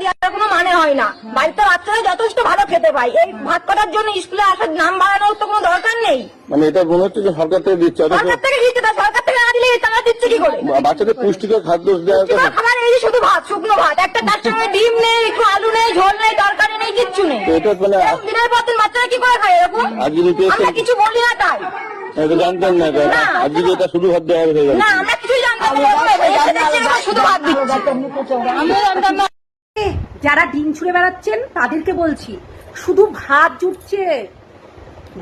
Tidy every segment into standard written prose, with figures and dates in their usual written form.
দেওয়ার কোনো মানে হয় না। বাড়িতে বাচ্চারা যথেষ্ট ভালো খেতে পায়, এই ভাত করার জন্য স্কুলে আসার নাম বাড়ানোর তো কোনো দরকার নেই। মানে এটা মনে হচ্ছে যে সরকার থেকে দিচ্ছে, সরকার থেকে দিচ্ছে, তা সরকার থেকে না দিলে তারা দিচ্ছে কি করে? বাচ্চাদের পুষ্টিকর খাদ্য দেওয়া খাবার এই যে শুধু ভাত, শুকনো ভাত, একটা তার সঙ্গে ডিম নেই, একটু আলু নেই, ঝোল নেই, তরকারি নেই, কিচ্ছু নেই। এটা মানে দিনের পর দিন বাচ্চারা কি করে খায় এরকম? আমরা কিছু বলি না তাই জানতেন না আজকে এটা শুধু ভাত দেওয়া হয়ে গেল না, আমরা কিছুই জানতাম না, শুধু ভাত দিচ্ছে। যারা ডিম ছুঁড়ে বেড়াচ্ছেন তাদেরকে বলছি, শুধু ভাত জুটছে,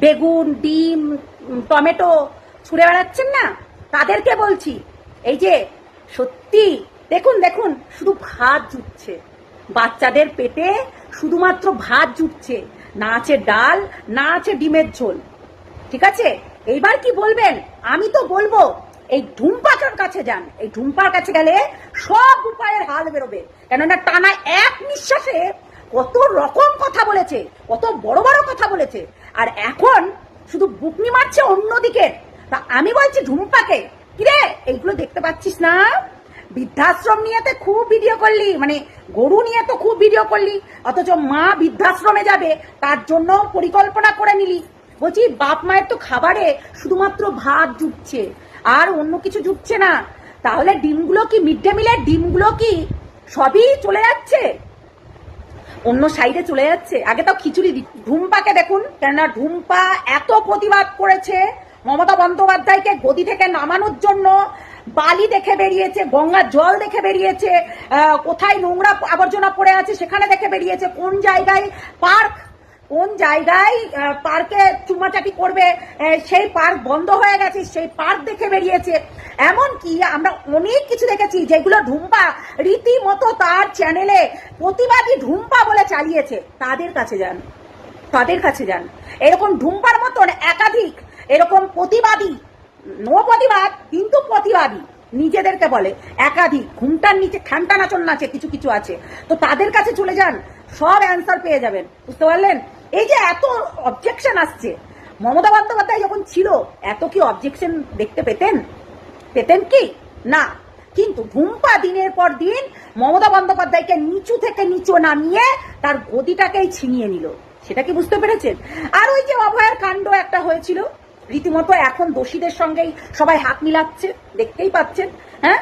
বেগুন ডিম টমেটো ছুঁড়ে বেড়াচ্ছেন না তাদেরকে বলছি, এই যে সত্যি দেখুন দেখুন শুধু ভাত জুটছে, বাচ্চাদের পেটে শুধুমাত্র ভাত জুটছে, না আছে ডাল, না আছে ডিমের ঝোল। ঠিক আছে, এইবার কি বলবেন? আমি তো বলবো এই ঢুম্পার কাছে যান, এই ঢুম্পার কাছে গেলে সব উপায়ের হাল বেরোবে। কেননা টানা এক নিঃশ্বাসে কত রকম কথা বলেছে, কত বড় বড় কথা বলেছে, আর এখন শুধু বুকনি মারছে অন্যদিকে। তা আমি বলছি ঢুম্পাকে, কিরে এইগুলো দেখতে পাচ্ছিস না? বৃদ্ধাশ্রম নিয়ে তো খুব ভিডিও করলি, মানে গরু নিয়ে তো খুব ভিডিও করলি, অথচ মা বৃদ্ধাশ্রমে যাবে তার জন্য পরিকল্পনা করে নিলি। বলছি বাপ মায়ের তো খাবারে শুধুমাত্র ভাত জুটছে, আর অন্য কিছু জুটছে না। তাহলে ডিমগুলো কি, মিড ডে মিলের ডিমগুলো কি সবই চলে যাচ্ছে অন্য সাইডে চলে যাচ্ছে? আগে তাও খিচুড়ি ঢুম্পাকে দেখুন, কেননা ঢুম্পা এত প্রতিবাদ করেছে মমতা বন্দ্যোপাধ্যায়কে গদি থেকে নামানোর জন্য। বালি দেখে বেরিয়েছে, গঙ্গার জল দেখে বেরিয়েছে, কোথায় নোংরা আবর্জনা পড়ে আছে সেখানে দেখে বেরিয়েছে, কোন জায়গায় পার্কে চুমাচাটি করবে সেই পার্ক বন্ধ হয়ে গেছে সেই পার্ক দেখে বেরিয়েছে। এমনকি আমরা অনেক কিছু দেখেছি যেগুলো ঢুম্পা রীতিমতো তার চ্যানেলে প্রতিবাদী ঢুম্পা বলে চালিয়েছে। তাদের কাছে যান, এরকম ঢুম্পার মতন একাধিক এরকম প্রতিবাদী, নো প্রতিবাদ কিন্তু প্রতিবাদী নিজেদেরকে বলে, একাধিক ঘুমটার নিচে ঠান্ডা নাচন নাচে কিছু কিছু আছে, তো তাদের কাছে চলে যান, সব অ্যান্সার পেয়ে যাবেন। বুঝতে পারলেন? এই যে এত অবজেকশন আসছে, মমতা বন্দ্যোপাধ্যায় যখন ছিল এত কি অবজেকশন দেখতে পেতেন কি না? কিন্তু ঢুম্পা দিনের পর দিন মমতা বন্দ্যোপাধ্যায়কে নিচু থেকে নিচু নামিয়ে তার গদিটাকেই ছিনিয়ে নিল। সেটা কি বুঝতে পেরেছেন? আর ওই যে অভয়ার কাণ্ড একটা হয়েছিল, রীতিমতো এখন দোষীদের সঙ্গেই সবাই হাত মিলাচ্ছে, দেখতেই পাচ্ছেন। হ্যাঁ,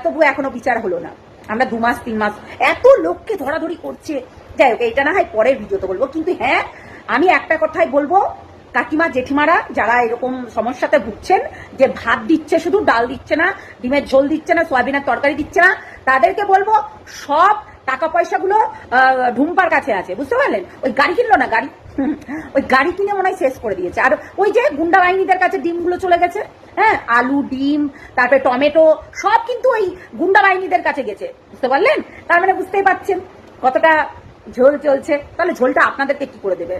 তবু এখনো বিচার হলো না। আমরা 2 মাস 3 মাস এত লোককে ধরাধরি করছে। যাই হোক, এটা না হয় পরের ভিডিওতে বলবো, কিন্তু হ্যাঁ আমি একটা কথাই বলবো, কাকিমা জেঠিমারা যারা এরকম সমস্যাতে ভুগছেন, যে ভাত দিচ্ছে শুধু, ডাল দিচ্ছে না, ডিমের ঝোল দিচ্ছে না, সয়াবিনের তরকারি দিচ্ছে না, তাদেরকে বলবো সব টাকা পয়সাগুলো ঢুম্পার কাছে আছে। বুঝতে পারলেন? ওই গাড়ি কিনলো না, ওই গাড়ি কিনে মনে হয় শেষ করে দিয়েছে। আর ওই যে গুন্ডা বাহিনীদের কাছে ডিমগুলো চলে গেছে, হ্যাঁ, আলু ডিম তারপরে টমেটো সব কিন্তু ওই গুন্ডা বাহিনীদের কাছে গেছে। বুঝতে পারলেন? তার মানে বুঝতেই পারছেন কতটা ঝোল চলছে। তাহলে ঝোলটা আপনাদেরকে কি করে দেবে?